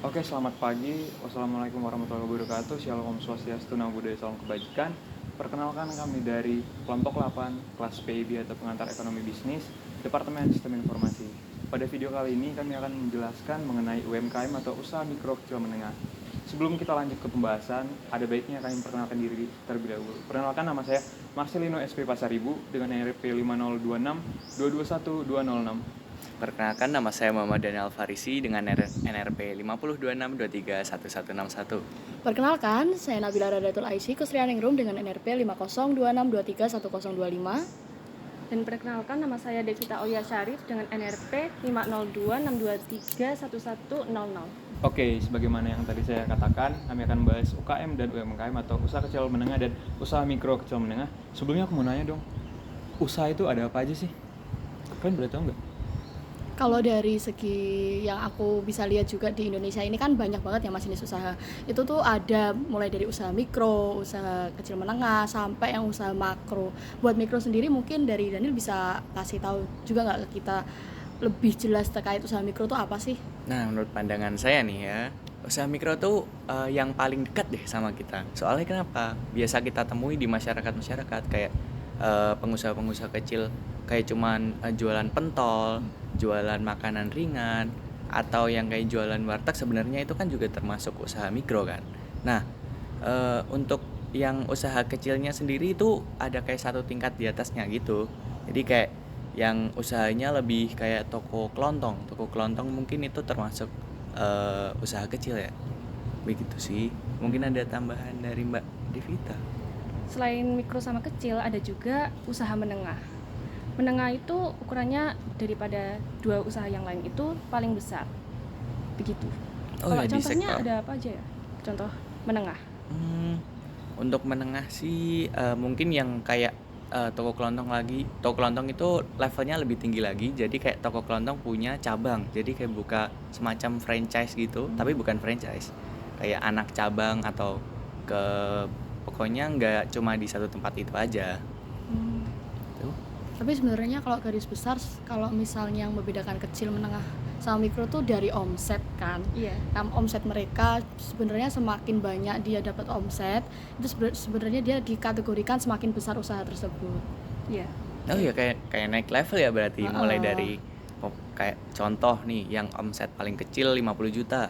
Oke, selamat pagi. Wassalamualaikum warahmatullahi wabarakatuh. Shalom Swastiastu, Namo Buddhaya, Salam Kebajikan. Perkenalkan kami dari kelompok 8, kelas PIB atau pengantar ekonomi bisnis, Departemen Sistem Informasi. Pada video kali ini kami akan menjelaskan mengenai UMKM atau usaha mikro kecil menengah. Sebelum kita lanjut ke pembahasan, ada baiknya kami perkenalkan diri terlebih dahulu. Perkenalkan, nama saya Marcelino SP Pasaribu dengan NRP 5026 221 206. Perkenalkan, nama saya Muhammad Daniel Farisi dengan NRP 5026231161. Perkenalkan, saya Nabila Radatul Aisy, Kusrianingrum dengan NRP 5026231025. Dan perkenalkan, nama saya Devita Oya Syarif dengan NRP 50262311100. Oke, sebagaimana yang tadi saya katakan, kami akan membahas UKM dan UMKM atau usaha kecil menengah dan usaha mikro kecil menengah. Sebelumnya aku mau nanya dong, usaha itu ada apa aja sih? Kalian boleh tahu nggak? Kalau dari segi yang aku bisa lihat juga di Indonesia ini kan banyak banget ya mas jenis usaha. Itu tuh ada mulai dari usaha mikro, usaha kecil menengah, sampai yang usaha makro. Buat mikro sendiri mungkin dari Daniel bisa kasih tahu juga nggak ke kita lebih jelas terkait usaha mikro tuh apa sih? Nah, menurut pandangan saya nih ya, usaha mikro tuh yang paling dekat deh sama kita. Soalnya kenapa? Biasa kita temui di masyarakat kayak pengusaha-pengusaha kecil kayak cuman jualan pentol, jualan makanan ringan, atau yang kayak jualan warteg, sebenarnya itu kan juga termasuk usaha mikro kan. Nah, untuk yang usaha kecilnya sendiri itu ada kayak satu tingkat di atasnya gitu. Jadi kayak yang usahanya lebih kayak toko kelontong mungkin itu termasuk usaha kecil ya. Begitu sih. Mungkin ada tambahan dari Mbak Devita. Selain mikro sama kecil, ada juga usaha menengah. Menengah itu ukurannya daripada dua usaha yang lain itu paling besar. Begitu. Oh Kalau ya, di contohnya sektor. ada apa aja ya? Contoh menengah. Untuk menengah sih mungkin yang kayak toko kelontong lagi. Toko kelontong itu levelnya lebih tinggi lagi. Jadi kayak toko kelontong punya cabang. Jadi kayak buka semacam franchise gitu, tapi bukan franchise. Kayak anak cabang atau ke pokoknya nggak cuma di satu tempat itu aja. Tuh. Tapi sebenarnya kalau garis besar, kalau misalnya yang membedakan kecil, menengah sama mikro tuh dari omset kan. Iya. Omset mereka sebenarnya semakin banyak dia dapat omset, itu sebenarnya dia dikategorikan semakin besar usaha tersebut. Iya. Oh ya, kayak naik level ya berarti. Mulai dari kayak contoh nih yang omset paling kecil 50 juta.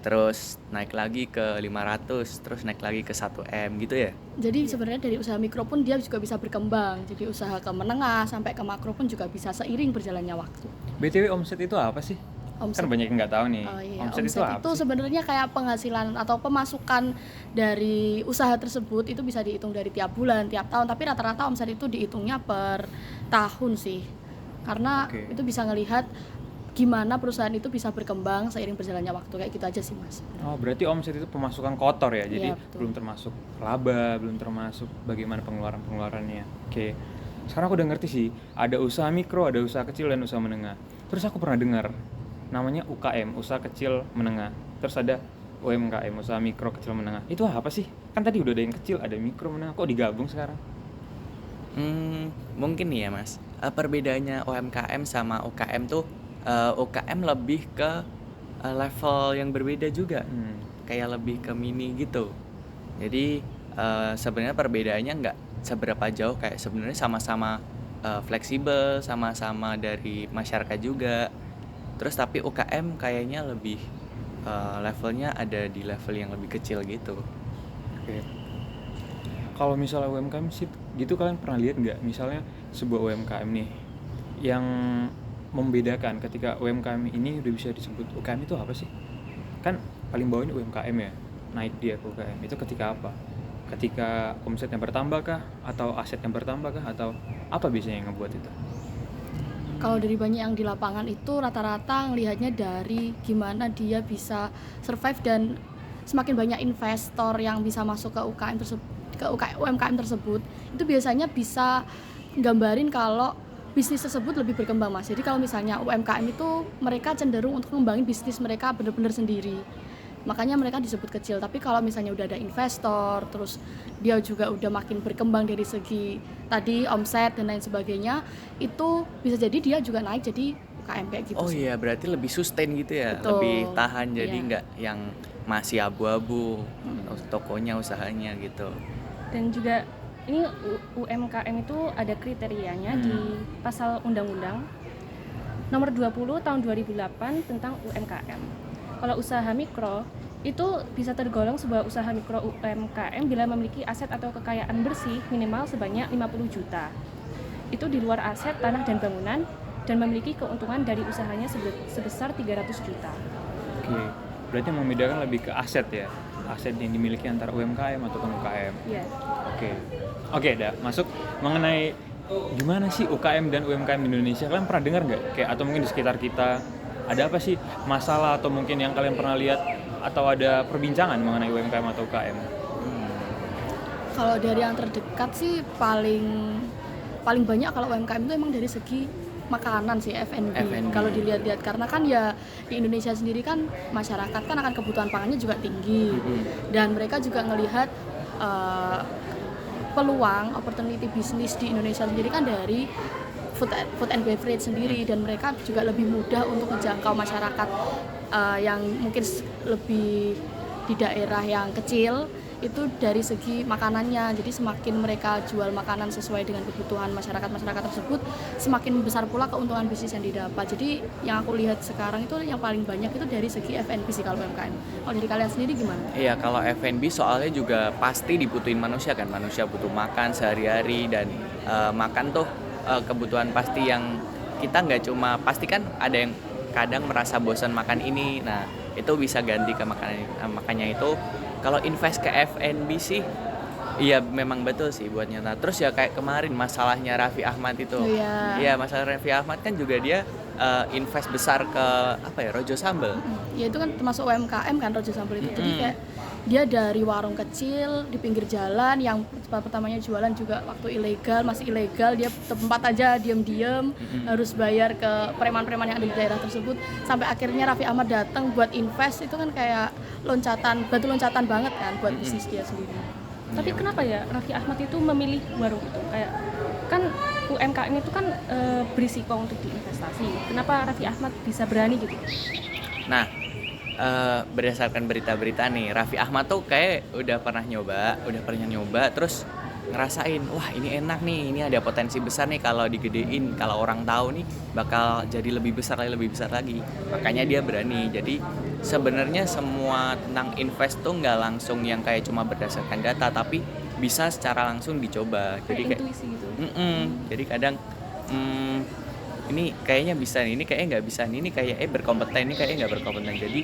Terus naik lagi ke 500, terus naik lagi ke 1M gitu ya. Jadi sebenarnya dari usaha mikro pun dia juga bisa berkembang. Jadi usaha ke menengah sampai ke makro pun juga bisa seiring berjalannya waktu. BTW omset itu apa sih? Omset. Kan banyak yang nggak tahu nih. Oh iya, Omset itu apa sih? sebenarnya kayak penghasilan atau pemasukan dari usaha tersebut itu bisa dihitung dari tiap bulan, tiap tahun. Tapi rata-rata omset itu dihitungnya per tahun sih. Karena Oke. itu bisa ngelihat gimana perusahaan itu bisa berkembang seiring berjalannya waktu, kayak gitu aja sih mas. Oh, berarti omset itu pemasukan kotor ya. Jadi Iya, betul. belum termasuk laba, belum termasuk bagaimana pengeluarannya. Oke. Sekarang aku udah ngerti sih, ada usaha mikro, ada usaha kecil dan usaha menengah. Terus aku pernah dengar namanya UKM, usaha kecil menengah. Terus ada UMKM, usaha mikro kecil menengah. Itu apa sih? Kan tadi udah ada yang kecil, ada mikro menengah. Kok digabung sekarang? Mungkin nih ya mas, perbedaannya UMKM sama UKM tuh UKM lebih ke level yang berbeda juga, kayak lebih ke mini gitu. Jadi sebenarnya perbedaannya nggak seberapa jauh, kayak sebenarnya sama-sama fleksibel, sama-sama dari masyarakat juga. Terus tapi UKM kayaknya lebih levelnya ada di level yang lebih kecil gitu. Oke. Kalau misalnya UMKM sih gitu, kalian pernah lihat nggak misalnya sebuah UMKM nih yang membedakan ketika UMKM ini udah bisa disebut UKM itu apa sih? Kan paling bawah ini UMKM ya, naik dia ke UKM itu ketika apa? Ketika omsetnya bertambah kah? Atau asetnya bertambah kah? Atau apa biasanya yang ngebuat itu? Kalau dari banyak yang di lapangan itu rata-rata ngelihatnya dari gimana dia bisa survive dan semakin banyak investor yang bisa masuk ke UMKM tersebut, itu biasanya bisa gambarin kalau bisnis tersebut lebih berkembang mas. Jadi kalau misalnya UMKM itu mereka cenderung untuk mengembangin bisnis mereka benar-benar sendiri, makanya mereka disebut kecil. Tapi kalau misalnya udah ada investor, terus dia juga udah makin berkembang dari segi tadi omset dan lain sebagainya, itu bisa jadi dia juga naik jadi UKM kayak gitu Oh sih. iya, berarti lebih sustain gitu ya, Betul. lebih tahan jadi Iya. nggak yang masih abu-abu tokonya, usahanya gitu. Dan juga ini UMKM itu ada kriterianya di pasal Undang-Undang Nomor 20 Tahun 2008 tentang UMKM. Kalau usaha mikro itu bisa tergolong sebuah usaha mikro UMKM bila memiliki aset atau kekayaan bersih minimal sebanyak 50 juta. Itu di luar aset tanah dan bangunan dan memiliki keuntungan dari usahanya sebesar 300 juta. Oke, berarti yang membedakan lebih ke aset ya, aset yang dimiliki antara UMKM ataupun UKM. Iya. Oke, dah masuk mengenai gimana sih UKM dan UMKM di Indonesia. Kalian pernah dengar nggak? Kayak atau mungkin di sekitar kita ada apa sih masalah atau mungkin yang kalian pernah lihat atau ada perbincangan mengenai UMKM atau UKM? Kalau dari yang terdekat sih paling banyak kalau UMKM itu emang dari segi makanan sih, F&B. F&B. Kalau dilihat-lihat karena kan ya di Indonesia sendiri kan masyarakat kan akan kebutuhan pangannya juga tinggi. Dan mereka juga ngelihat peluang opportunity bisnis di Indonesia sendiri kan dari food and beverage sendiri, dan mereka juga lebih mudah untuk menjangkau masyarakat yang mungkin lebih di daerah yang kecil itu dari segi makanannya. Jadi semakin mereka jual makanan sesuai dengan kebutuhan masyarakat tersebut, semakin besar pula keuntungan bisnis yang didapat. Jadi yang aku lihat sekarang itu yang paling banyak itu dari segi F&B sih kalau UMKM. Kalau dari kalian sendiri gimana? Iya, kalau F&B soalnya juga pasti dibutuhin manusia kan. Manusia butuh makan sehari-hari dan makan tuh kebutuhan pasti yang kita nggak cuma pasti kan ada yang kadang merasa bosan makan ini. Nah, itu bisa ganti ke makanan. Makanya itu kalau invest ke F&B sih iya memang betul sih buat nyata. Terus ya kayak kemarin masalahnya Raffi Ahmad itu. Oh, iya. Iya, masalah Raffi Ahmad kan juga dia invest besar ke apa ya, Rojo Sambal. Ya itu kan termasuk UMKM kan Rojo Sambal itu. Jadi kayak dia dari warung kecil di pinggir jalan yang pertamanya jualan juga waktu masih ilegal, dia tempat aja diem-diem harus bayar ke preman-preman yang ada di daerah tersebut, sampai akhirnya Raffi Ahmad datang buat invest. Itu kan kayak batu loncatan banget kan buat bisnis dia sendiri. Tapi kenapa ya Raffi Ahmad itu memilih warung itu? Kayak kan UMKM itu kan berisiko untuk diinvestasi. Kenapa Raffi Ahmad bisa berani gitu? Nah, berdasarkan berita-berita nih, Raffi Ahmad tuh kayak udah pernah nyoba, terus ngerasain, wah ini enak nih, ini ada potensi besar nih kalau digedein, kalau orang tahu nih bakal jadi lebih besar lagi. Makanya dia berani. Jadi sebenarnya semua tentang invest tuh nggak langsung yang kayak cuma berdasarkan data, tapi bisa secara langsung dicoba. Jadi Kayak intuisi gitu. Jadi kadang ini kayaknya bisa nih, ini kayaknya nggak bisa nih, ini kayak berkompeten, ini kayaknya nggak berkompeten. Jadi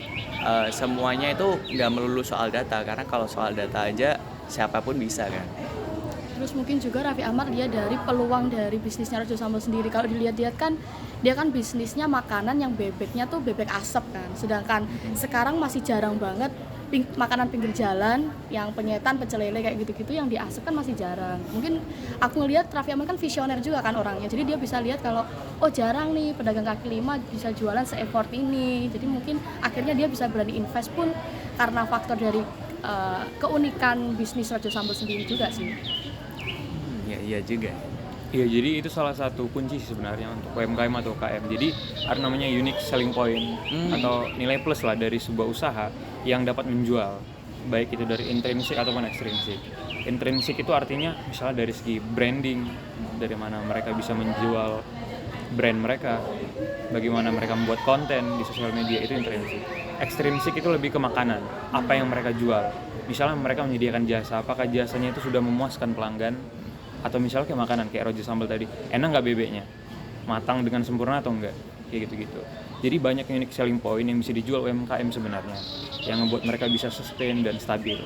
semuanya itu nggak melulu soal data, karena kalau soal data aja siapapun bisa kan. Terus mungkin juga Raffi Ahmad dia dari peluang dari bisnisnya Rojo Sambal sendiri. Kalau dilihat-lihat kan dia kan bisnisnya makanan yang bebeknya tuh bebek asap kan. Sedangkan sekarang masih jarang banget makanan pinggir jalan yang penyetan, pecel lele kayak gitu-gitu yang diasap kan masih jarang. Mungkin aku ngelihat Raffi Ahmad kan visioner juga kan orangnya. Jadi dia bisa lihat kalau jarang nih pedagang kaki lima bisa jualan se-effort ini. Jadi mungkin akhirnya dia bisa berani invest pun karena faktor dari keunikan bisnis Rojo Sambal sendiri juga sih. Iya juga. Iya, jadi itu salah satu kunci sih sebenarnya untuk UMKM atau UKM. Jadi ada namanya unique selling point atau nilai plus lah dari sebuah usaha yang dapat menjual, baik itu dari intrinsik ataupun ekstrinsik. Intrinsik itu artinya misalnya dari segi branding, dari mana mereka bisa menjual brand mereka, bagaimana mereka membuat konten di sosial media, itu intrinsik. Ekstrinsik itu lebih ke makanan, apa yang mereka jual. Misalnya mereka menyediakan jasa, apakah jasanya itu sudah memuaskan pelanggan, atau misalnya kayak makanan kayak Rojo Sambal tadi, enak nggak bebeknya, matang dengan sempurna atau enggak, kayak gitu-gitu. Jadi banyak unique selling point yang bisa dijual UMKM sebenarnya, yang membuat mereka bisa sustain dan stabil.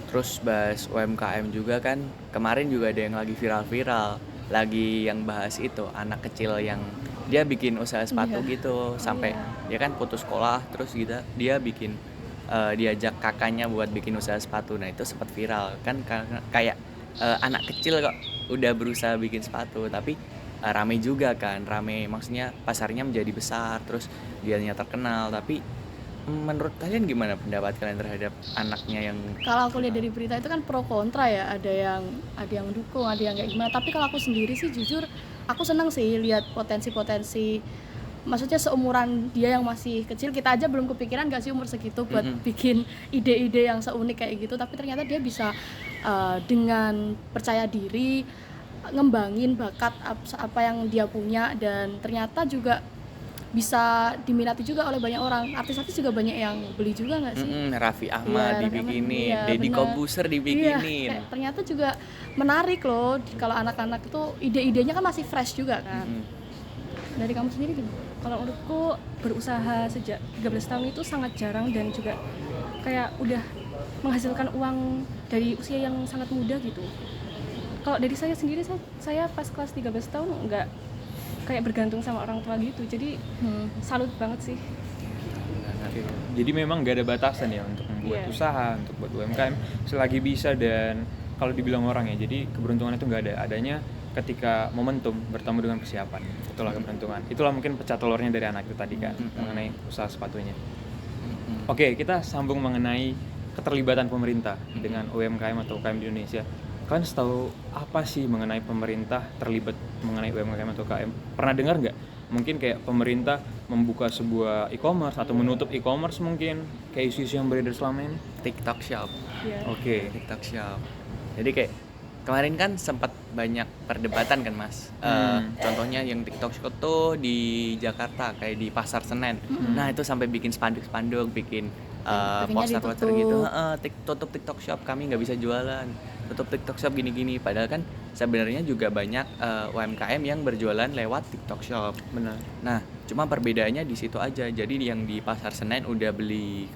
Terus bahas UMKM juga kan, kemarin juga ada yang lagi viral-viral, lagi yang bahas itu anak kecil yang dia bikin usaha sepatu gitu, sampai dia kan putus sekolah, terus gitu dia bikin diajak kakaknya buat bikin usaha sepatu. Nah itu sempat viral kan, kayak anak kecil kok udah berusaha bikin sepatu, tapi rame juga kan, maksudnya pasarnya menjadi besar, terus dianya terkenal. Tapi menurut kalian gimana pendapat kalian terhadap anaknya yang Kalau aku lihat dari berita itu kan pro kontra ya, ada yang dukung, ada yang kayak gimana. Tapi kalau aku sendiri sih jujur aku senang sih lihat potensi-potensi, maksudnya seumuran dia yang masih kecil, kita aja belum kepikiran gak sih umur segitu buat bikin ide-ide yang seunik kayak gitu, tapi ternyata dia bisa dengan percaya diri ngembangin bakat apa yang dia punya, dan ternyata juga bisa diminati juga oleh banyak orang. Artis-artis juga banyak yang beli juga nggak sih? Raffi Ahmad Iya, dibikinin, iya, Deddy benar. Corbuzier dibikinin. Iya, kayak ternyata juga menarik loh kalau anak-anak itu ide-idenya kan masih fresh juga kan. Dari kamu sendiri gimana? Kalau menurutku berusaha sejak 13 tahun itu sangat jarang dan juga kayak udah menghasilkan uang dari usia yang sangat muda gitu. Kalau dari saya sendiri, saya pas kelas 13 tahun nggak kayak bergantung sama orang tua gitu, jadi salut banget sih. Oke. Jadi memang gak ada batasan ya untuk membuat Iya. usaha, untuk buat UMKM selagi bisa. Dan kalau dibilang orang ya, jadi keberuntungan itu gak ada, adanya ketika momentum bertemu dengan persiapan. Itulah keberuntungan. Itulah mungkin pecah telurnya dari anak itu tadi kan, mengenai usaha sepatunya. Oke, kita sambung mengenai keterlibatan pemerintah dengan UMKM atau UKM di Indonesia. Kalian setahu apa sih mengenai pemerintah terlibat mengenai UMKM atau UKM? Pernah dengar nggak? Mungkin kayak pemerintah membuka sebuah e-commerce atau menutup e-commerce mungkin, kayak isu-isu yang beredar selama ini? TikTok Shop. Ya. Oke. TikTok Shop. Jadi kayak kemarin kan sempat banyak perdebatan kan Mas. Contohnya yang TikTok Shop tuh di Jakarta kayak di Pasar Senen. Nah itu sampai bikin spanduk-spanduk, bikin Akhirnya poster-poster ditutup. gitu. Tutup TikTok Shop, kami nggak bisa jualan. Tutup TikTok Shop gini-gini. Padahal kan sebenarnya juga banyak UMKM yang berjualan lewat TikTok Shop. Benar. Nah, cuma perbedaannya di situ aja. Jadi yang di Pasar Senen udah beli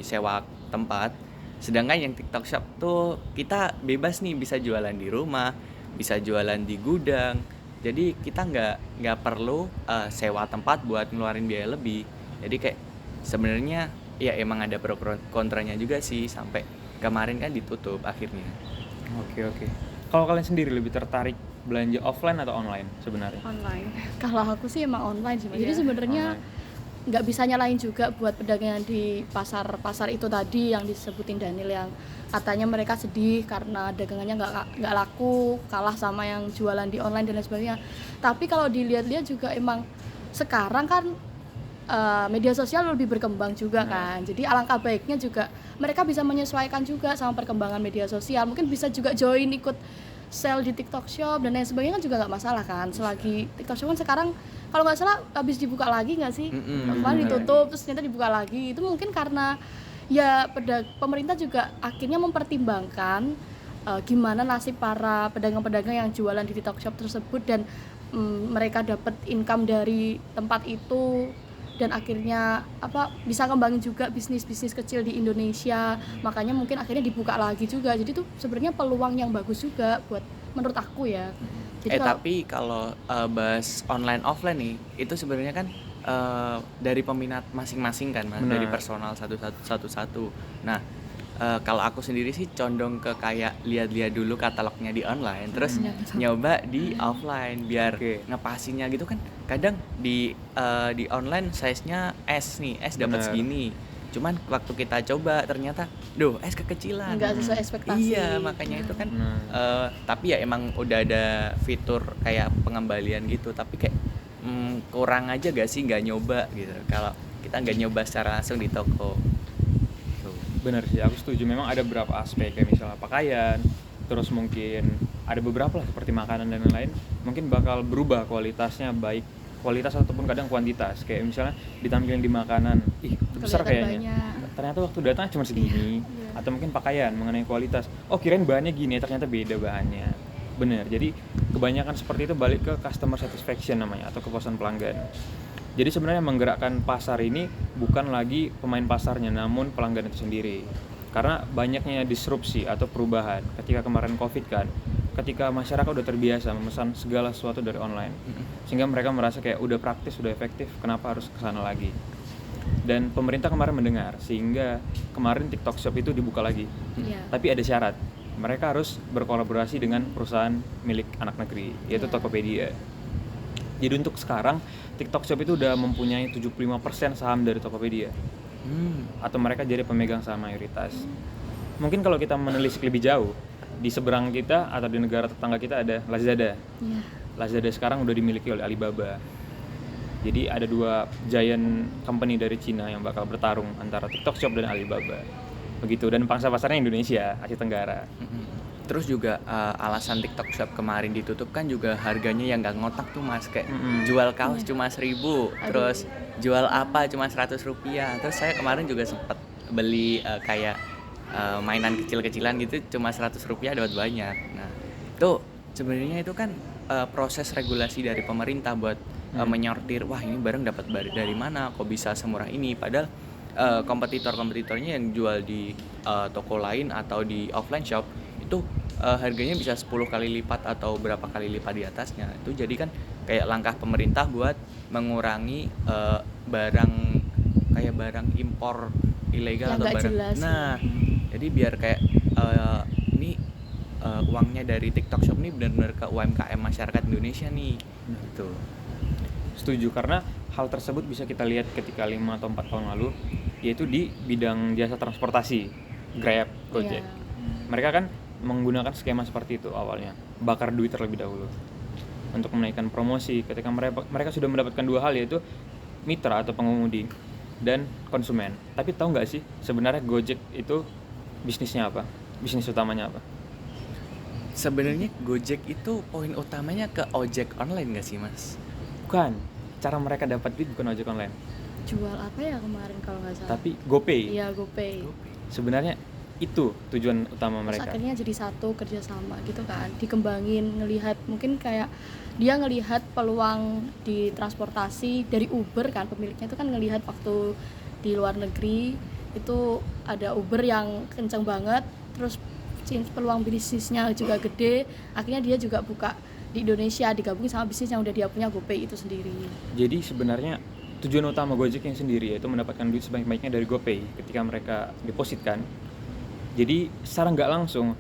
sewa tempat. Sedangkan yang TikTok Shop tuh kita bebas nih, bisa jualan di rumah, bisa jualan di gudang. Jadi kita nggak perlu sewa tempat buat ngeluarin biaya lebih. Jadi kayak sebenarnya ya emang ada pro kontranya juga sih, sampai kemarin kan ditutup akhirnya. Oke. Kalau kalian sendiri lebih tertarik belanja offline atau online sebenarnya? Online. Kalau aku sih emang online sih, Mas. Jadi Iya, sebenarnya Online. nggak bisa nyalain juga buat pedagang di pasar itu tadi yang disebutin Daniel, yang katanya mereka sedih karena dagangannya nggak laku, kalah sama yang jualan di online dan lain sebagainya. Tapi kalau dilihat-lihat juga emang sekarang kan media sosial lebih berkembang juga kan. Jadi alangkah baiknya juga mereka bisa menyesuaikan juga sama perkembangan media sosial. Mungkin bisa juga join ikut sale di TikTok Shop dan lain sebagainya kan juga nggak masalah kan. Selagi TikTok Shop kan sekarang kalau nggak salah habis dibuka lagi nggak sih? Kemarin ditutup terus ternyata dibuka lagi. Itu mungkin karena ya pemerintah juga akhirnya mempertimbangkan gimana nasib para pedagang-pedagang yang jualan di TikTok Shop tersebut, dan mereka dapat income dari tempat itu, dan akhirnya bisa ngembangin juga bisnis-bisnis kecil di Indonesia. Makanya mungkin akhirnya dibuka lagi juga. Jadi itu sebenarnya peluang yang bagus juga buat menurut aku ya. Jadi Tapi kalau bahas online offline nih, itu sebenarnya kan dari peminat masing-masing kan Mas, Benar. dari personal satu-satu. Nah, kalau aku sendiri sih condong ke kayak lihat-lihat dulu katalognya di online, terus nyoba di offline biar Oke. ngepasinnya gitu kan. Kadang di online size-nya S dapat Benar. segini. Cuman waktu kita coba ternyata es kekecilan. nggak sesuai ekspektasi. Iya, makanya itu kan Nah. tapi ya emang udah ada fitur kayak pengembalian gitu, tapi kayak kurang aja gak sih nggak nyoba gitu kalau kita nggak nyoba secara langsung di toko. Tuh. Benar sih, aku setuju. Memang ada beberapa aspek kayak misalnya pakaian, terus mungkin ada beberapa lah seperti makanan dan lain-lain, mungkin bakal berubah kualitasnya, baik kualitas ataupun kadang kuantitas. Kayak misalnya ditampilin di makanan, besar Kelihatan kayaknya, banyak. ternyata waktu datang cuma segini. Atau mungkin pakaian mengenai kualitas, kirain bahannya gini, ternyata beda bahannya. Bener, jadi kebanyakan seperti itu balik ke customer satisfaction namanya, atau kepuasan pelanggan. Jadi sebenarnya menggerakkan pasar ini bukan lagi pemain pasarnya, namun pelanggan itu sendiri. Karena banyaknya disrupsi atau perubahan ketika kemarin Covid kan, ketika masyarakat udah terbiasa memesan segala sesuatu dari online, sehingga mereka merasa kayak udah praktis, udah efektif, kenapa harus kesana lagi. Dan pemerintah kemarin mendengar, sehingga kemarin TikTok Shop itu dibuka lagi. Iya. Tapi ada syarat, mereka harus berkolaborasi dengan perusahaan milik anak negeri, yaitu Iya. Tokopedia. Jadi untuk sekarang TikTok Shop itu udah mempunyai 75% saham dari Tokopedia, atau mereka jadi pemegang saham mayoritas. Mungkin kalau kita menelisik lebih jauh, di seberang kita atau di negara tetangga kita ada Lazada. Iya. Lazada sekarang udah dimiliki oleh Alibaba. Jadi ada 2 giant company dari Cina yang bakal bertarung antara TikTok Shop dan Alibaba. Begitu, dan pangsa pasarnya Indonesia, Asia Tenggara. Terus juga alasan TikTok Shop kemarin ditutup kan juga harganya yang nggak ngotak tuh mas, kayak jual kaos cuma 1.000, terus jual apa cuma 100 rupiah. Terus saya kemarin juga sempat beli kayak mainan kecil-kecilan gitu cuma 100 rupiah dapat banyak. Nah itu sebenarnya itu kan proses regulasi dari pemerintah buat menyortir, wah ini barang dapat dari mana, kok bisa semurah ini, padahal kompetitornya yang jual di toko lain atau di offline shop itu harganya bisa 10 kali lipat atau berapa kali lipat di atasnya. Itu jadi kan kayak langkah pemerintah buat mengurangi barang impor ilegal yang atau barang jelas. Nah jadi biar kayak ini uangnya dari TikTok Shop nih benar-benar ke UMKM masyarakat Indonesia nih gitu. Setuju, karena hal tersebut bisa kita lihat ketika 5 atau 4 tahun lalu, yaitu di bidang jasa transportasi, Grab, Gojek. Mereka kan menggunakan skema seperti itu awalnya, bakar duit terlebih dahulu untuk menaikkan promosi. Ketika mereka sudah mendapatkan 2 hal, yaitu mitra atau pengemudi dan konsumen. Tapi tahu nggak sih sebenarnya Gojek itu bisnisnya apa? Bisnis utamanya apa? Sebenarnya Gojek itu poin utamanya ke ojek online nggak sih mas? Bukan, cara mereka dapat duit bukan ojek online. Jual apa ya kemarin kalau nggak salah? Tapi GoPay. Iya, GoPay. Sebenarnya itu tujuan utama Terus mereka. akhirnya jadi satu kerjasama gitu kan, dikembangin, ngelihat mungkin kayak dia ngelihat peluang di transportasi dari Uber kan, pemiliknya itu kan ngelihat waktu di luar negeri itu ada Uber yang kenceng banget, terus peluang bisnisnya juga gede, akhirnya dia juga buka di Indonesia, digabungin sama bisnis yang udah dia punya, GoPay itu sendiri. Jadi sebenarnya tujuan utama Gojek yang sendiri yaitu mendapatkan duit sebanyak-banyaknya dari GoPay ketika mereka depositkan. Jadi secara nggak langsung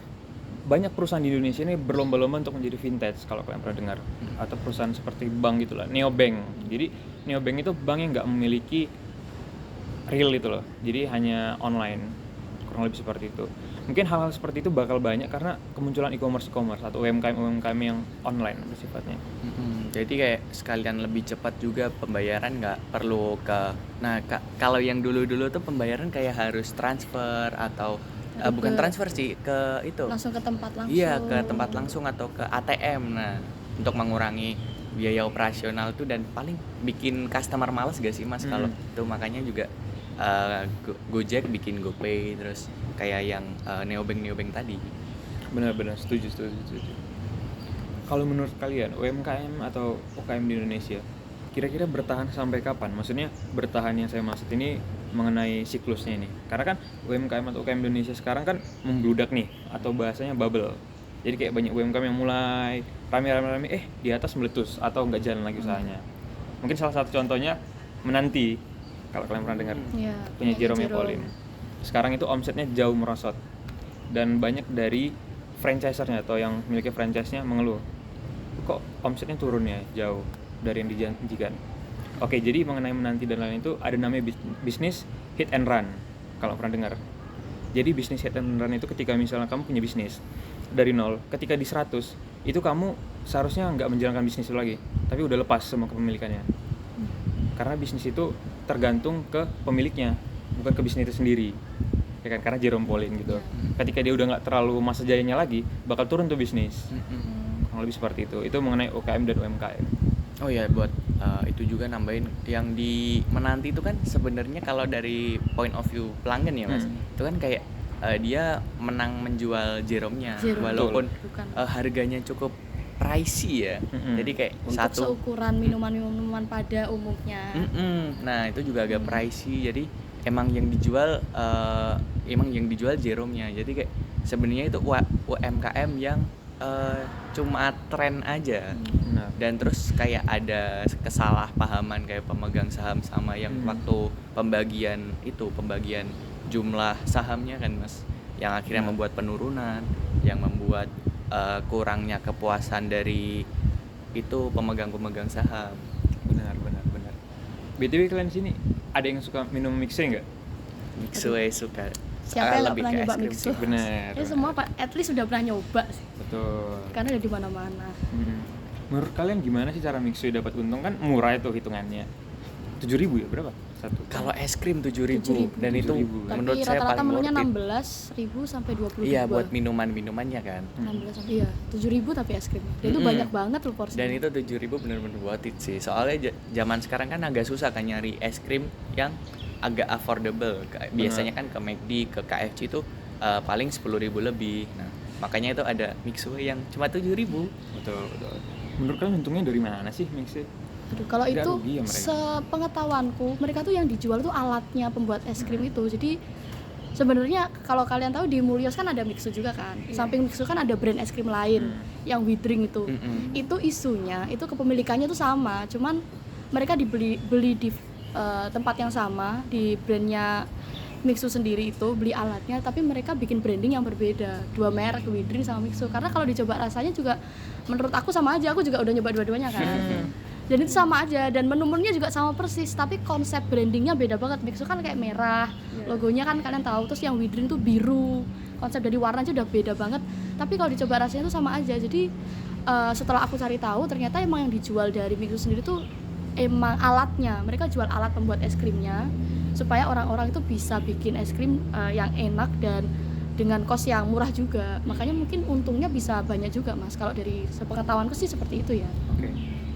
banyak perusahaan di Indonesia ini berlomba-lomba untuk menjadi vintage, kalau kalian pernah dengar, atau perusahaan seperti bank gitulah, neobank. Jadi neobank itu bank yang nggak memiliki real itu loh, jadi hanya online, kurang lebih seperti itu. Mungkin hal-hal seperti itu bakal banyak karena kemunculan e-commerce atau UMKM yang online sifatnya. Jadi kayak sekalian lebih cepat juga pembayaran, nggak perlu ke. Nah kalau yang dulu-dulu tuh pembayaran kayak harus transfer atau bukan transfer sih, ke itu Langsung ke tempat langsung. Iya, ke tempat langsung atau ke ATM. Nah untuk mengurangi biaya operasional tuh, dan paling bikin customer malas gak sih mas kalau itu. Makanya juga Gojek bikin GoPay, terus kayak yang neobank tadi. Benar-benar setuju. Kalau menurut kalian UMKM atau UKM di Indonesia kira-kira bertahan sampai kapan? Maksudnya bertahan yang saya maksud ini mengenai siklusnya ini. Karena kan UMKM atau UKM Indonesia sekarang kan membludak nih, atau bahasanya bubble. Jadi kayak banyak UMKM yang mulai rame di atas meletus atau nggak jalan lagi usahanya. Mungkin salah satu contohnya Menanti, kalau kalian pernah dengar, punya Jerome Pauline. Sekarang itu omsetnya jauh merosot, dan banyak dari franchisernya atau yang memiliki franchise-nya mengeluh, kok omsetnya turun ya jauh dari yang dijanjikan. Oke, jadi mengenai Menanti dan lain itu ada namanya bisnis hit and run, kalau pernah dengar. Jadi bisnis hit and run itu ketika misalnya kamu punya bisnis dari nol, ketika di 100 itu kamu seharusnya nggak menjalankan bisnis itu lagi, tapi udah lepas semua kepemilikannya. Karena bisnis itu tergantung ke pemiliknya, bukan ke bisnis itu sendiri, ya kan? Karena Jerome Pauline gitu. Ketika dia udah nggak terlalu masa jayanya lagi, bakal turun tuh bisnis. Kurang lebih seperti itu. Itu mengenai UKM dan UMKM. Oh ya, buat itu juga nambahin yang di Menanti itu kan sebenarnya kalau dari point of view pelanggan ya mas, itu kan kayak dia menang menjual Jerome-nya, walaupun harganya cukup pricey ya. Jadi kayak untuk satu seukuran minuman pada umumnya. Nah itu juga agak pricey. Jadi emang yang dijual Jerome-nya. Jadi kayak sebenarnya itu UMKM yang cuma tren aja. Dan terus kayak ada kesalahpahaman kayak pemegang saham sama yang waktu pembagian jumlah sahamnya kan mas, yang akhirnya membuat penurunan, yang membuat kurangnya kepuasan dari itu pemegang saham. Benar. BTW kalian sini ada yang suka minum mixer nggak? Mixue suka. Siapa yang lebih pernah ke nyoba es krim mixer? sih. Benar. Semua at least udah pernah nyoba sih. Betul. Karena udah di mana-mana. Menurut kalian gimana sih cara Mixue dapat untung? Kan murah itu hitungannya. 7.000 ya berapa? Satu. Kalau es krim 7.000 dan itu 7.000. menurut Tapi saya rata-rata paling menunya worth it. 16.000 sampai 20.000. Iya, buat minumannya kan. 16 sampai iya 7.000 tapi es krim. Dan itu banyak banget loh porsinya. Dan itu 7.000 bener-bener worth it sih. Soalnya zaman sekarang kan agak susah kan nyari es krim yang agak affordable. Biasanya kan ke McD, ke KFC itu paling 10.000 lebih. Nah, makanya itu ada Mixue yang cuma 7.000. Betul. Menurut kalian untungnya dari mana sih Mixue? Aduh, kalau Nggak itu rugi ya mereka? sepengetahuanku mereka tuh yang dijual tuh alatnya pembuat es krim itu. Jadi sebenarnya kalau kalian tahu di Mulios kan ada Mixue juga kan. Samping Mixue kan ada brand es krim lain yang Widring itu. Itu isunya, itu kepemilikannya tuh sama, cuman mereka beli di tempat yang sama, di brandnya Mixue sendiri itu beli alatnya, tapi mereka bikin branding yang berbeda, dua merek Widring sama Mixue. Karena kalau dicoba rasanya juga menurut aku sama aja, aku juga udah nyoba dua-duanya kan. Dan itu sama aja, dan menu-menunya juga sama persis, tapi konsep brandingnya beda banget. Mixue kan kayak merah, logonya kan kalian tahu, terus yang Widring tuh biru, konsep dari warna aja udah beda banget. Tapi kalau dicoba rasanya tuh sama aja. Jadi setelah aku cari tahu, ternyata emang yang dijual dari Mixue sendiri tuh emang alatnya. Mereka jual alat pembuat es krimnya supaya orang-orang itu bisa bikin es krim yang enak dan dengan kos yang murah juga. Makanya mungkin untungnya bisa banyak juga Mas. Kalau dari sepengetahuanku sih seperti itu ya. Oke.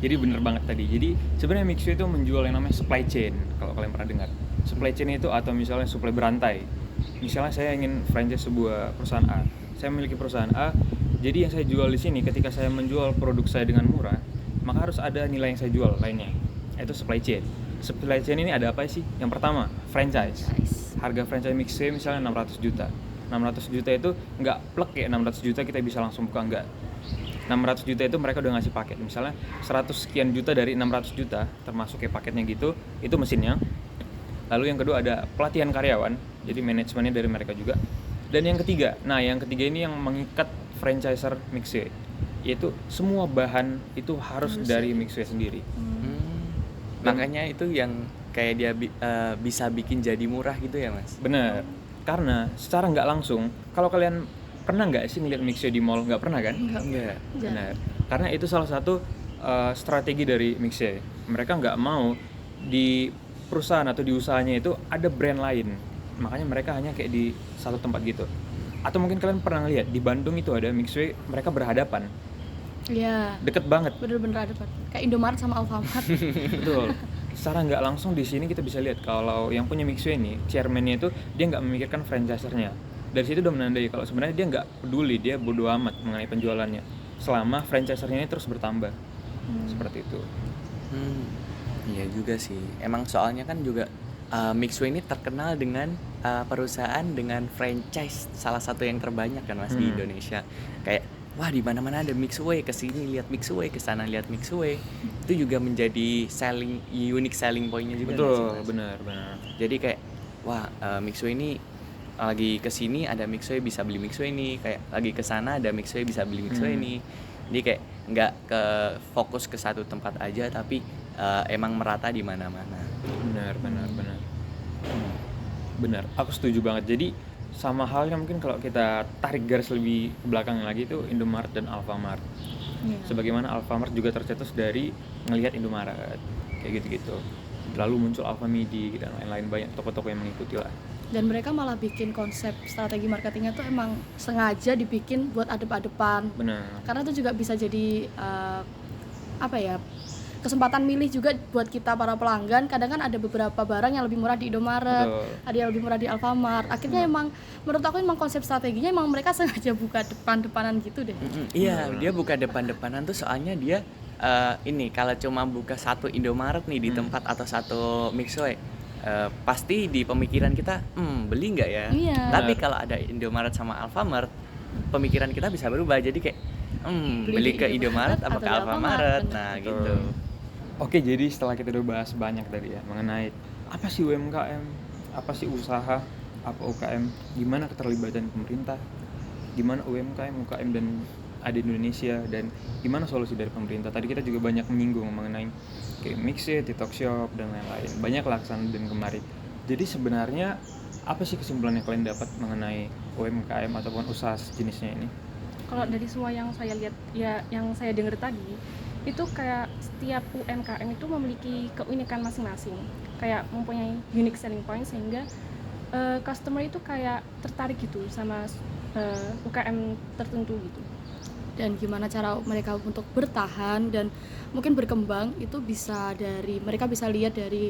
Jadi bener banget tadi. Jadi sebenarnya Mixue itu menjual yang namanya supply chain. Kalau kalian pernah dengar, supply chain itu atau misalnya supply berantai. Misalnya saya ingin franchise sebuah perusahaan A. Saya memiliki perusahaan A. Jadi yang saya jual di sini, ketika saya menjual produk saya dengan murah, maka harus ada nilai yang saya jual lainnya. Itu supply chain. Supply chain ini ada apa sih? Yang pertama, franchise. Harga franchise Mixue misalnya 600 juta. 600 juta itu nggak plek ya 600 juta kita bisa langsung buka, enggak. 600 juta itu mereka udah ngasih paket. Misalnya 100 sekian juta dari 600 juta termasuk kayak paketnya gitu, itu mesinnya. Lalu yang kedua ada pelatihan karyawan, jadi manajemennya dari mereka juga. Dan yang ketiga ini yang mengikat franchiser Mixue, yaitu semua bahan itu harus dari Mixue sendiri. Makanya itu yang kayak dia bisa bikin jadi murah gitu ya Mas? Bener, karena secara nggak langsung, kalau kalian pernah nggak sih ngeliat Mixue di mall? Nggak pernah kan? Enggak. Benar. Karena itu salah satu strategi dari Mixue. Mereka nggak mau di perusahaan atau di usahanya itu ada brand lain. Makanya mereka hanya kayak di satu tempat gitu. Atau mungkin kalian pernah lihat di Bandung itu ada Mixue, mereka berhadapan. Iya. Deket banget. Bener-bener ada kayak Indomaret sama Alfamart. Betul. Secara nggak langsung di sini kita bisa lihat kalau yang punya Mixue ini, chairman-nya itu dia nggak memikirkan franchisernya. Dari situ udah menandai kalau sebenarnya dia nggak peduli, dia bodo amat mengenai penjualannya selama franchisernya ini terus bertambah. Seperti itu. Iya juga sih. Emang soalnya kan juga Mixue ini terkenal dengan perusahaan dengan franchise salah satu yang terbanyak kan Mas di Indonesia. Kayak wah di mana-mana ada Mixue, kesini lihat Mixue, kesana lihat Mixue. Itu juga menjadi unique selling point-nya juga. Betul, benar. Jadi kayak wah Mixue ini lagi kesini ada Mixue bisa beli Mixue ini, kayak lagi kesana ada Mixue bisa beli Mixue ini. Jadi kayak nggak ke fokus ke satu tempat aja, tapi emang merata di mana-mana. Benar. Aku setuju banget. Jadi sama halnya mungkin kalau kita tarik garis lebih ke belakang lagi itu Indomaret dan Alfamart. Sebagaimana Alfamart juga tercetus dari ngelihat Indomaret kayak gitu-gitu. Lalu muncul Alfamidi dan lain-lain, banyak toko-toko yang mengikuti lah. Dan mereka malah bikin konsep strategi marketingnya tuh emang sengaja dibikin buat adep-adepan. Benar. Karena itu juga bisa jadi kesempatan milih juga buat kita para pelanggan. Kadang kan ada beberapa barang yang lebih murah di Indomaret, ada yang lebih murah di Alfamart. Akhirnya emang menurut aku emang konsep strateginya emang mereka sengaja buka depan-depanan gitu deh. Iya, dia buka depan-depanan tuh soalnya dia ini kalau cuma buka satu Indomaret nih di tempat atau satu Mixue, pasti di pemikiran kita beli nggak ya? Iya. Tapi kalau ada Indomaret sama Alfamart, pemikiran kita bisa berubah jadi kayak beli ke Indomaret apa ke Alfamart. Nah gitu. Oke, jadi setelah kita udah bahas banyak tadi ya mengenai apa sih UMKM, apa sih usaha, apa UKM, gimana keterlibatan pemerintah, gimana UMKM dan ada di Indonesia, dan gimana solusi dari pemerintah. Tadi kita juga banyak menyinggung mengenai kayak Mixue, TikTok Shop dan lain-lain. Banyak laksana dan kemari. Jadi sebenarnya apa sih kesimpulan yang kalian dapat mengenai UMKM ataupun usaha sejenisnya ini? Kalau dari semua yang saya lihat ya, yang saya dengar tadi, itu kayak setiap UMKM itu memiliki keunikan masing-masing, kayak mempunyai unique selling point sehingga customer itu kayak tertarik gitu sama UKM tertentu gitu. Dan gimana cara mereka untuk bertahan dan mungkin berkembang itu bisa dari mereka bisa lihat dari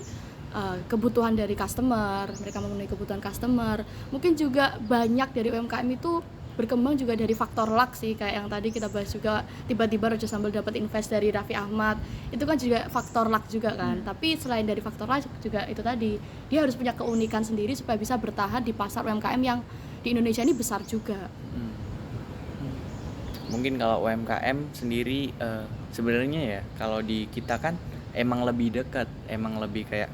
kebutuhan dari customer, mereka memenuhi kebutuhan customer. Mungkin juga banyak dari UMKM itu berkembang juga dari faktor luck sih, kayak yang tadi kita bahas juga, tiba-tiba Raja Sambal dapat invest dari Raffi Ahmad, itu kan juga faktor luck juga kan. Tapi selain dari faktor luck juga itu tadi, dia harus punya keunikan sendiri supaya bisa bertahan di pasar UMKM yang di Indonesia ini besar juga. Mungkin kalau UMKM sendiri sebenarnya ya kalau di kita kan emang lebih dekat, emang lebih kayak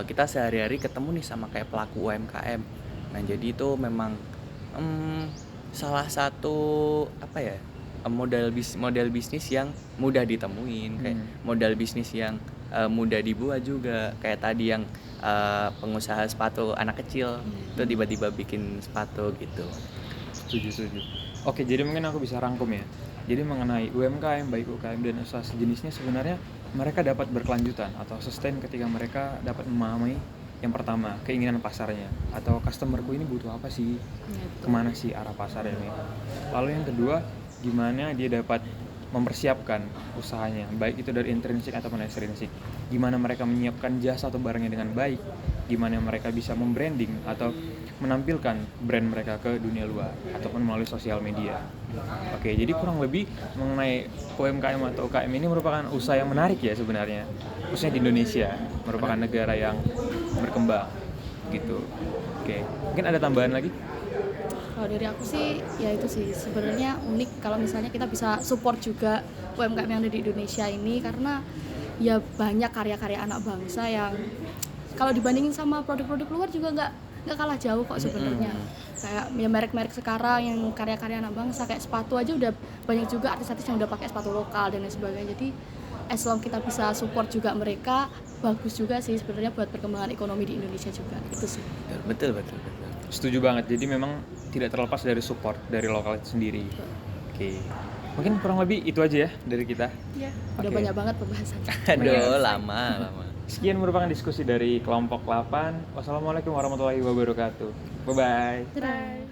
kita sehari-hari ketemu nih sama kayak pelaku UMKM. Nah jadi itu memang salah satu apa ya model bisnis yang mudah ditemuin, kayak modal bisnis yang mudah dibuat juga, kayak tadi yang pengusaha sepatu anak kecil itu tiba-tiba bikin sepatu gitu. Setuju. Oke, jadi mungkin aku bisa rangkum ya. Jadi mengenai UMKM, baik UKM dan usaha sejenisnya, sebenarnya mereka dapat berkelanjutan atau sustain ketika mereka dapat memahami yang pertama, keinginan pasarnya atau customerku ini butuh apa sih, kemana sih arah pasar ini. Lalu yang kedua, gimana dia dapat mempersiapkan usahanya, baik itu dari intrinsik ataupun ekstrinsik. Gimana mereka menyiapkan jasa atau barangnya dengan baik, gimana mereka bisa membranding atau menampilkan brand mereka ke dunia luar ataupun melalui sosial media. Oke, jadi kurang lebih mengenai UMKM atau UKM ini merupakan usaha yang menarik ya sebenarnya, khususnya di Indonesia, merupakan negara yang berkembang gitu. Oke, mungkin ada tambahan lagi? Kalau dari aku sih ya itu sih sebenarnya unik kalau misalnya kita bisa support juga UMKM yang ada di Indonesia ini, karena ya banyak karya-karya anak bangsa yang kalau dibandingin sama produk-produk luar juga nggak kalah jauh kok sebenarnya. Kayak ya merek-merek sekarang yang karya-karya anak bangsa kayak sepatu aja udah banyak juga artis-artis yang udah pakai sepatu lokal dan lain sebagainya. Jadi as long kita bisa support juga mereka, bagus juga sih sebenarnya buat perkembangan ekonomi di Indonesia juga. Itu sih. Betul. Setuju banget. Jadi memang tidak terlepas dari support dari lokal itu sendiri. Oke. Mungkin kurang lebih itu aja ya dari kita. Ya, udah Oke. banyak banget pembahasannya. Aduh, lama. Sekian merupakan diskusi dari kelompok 8. Wassalamualaikum warahmatullahi wabarakatuh. Bye-bye. Dadah.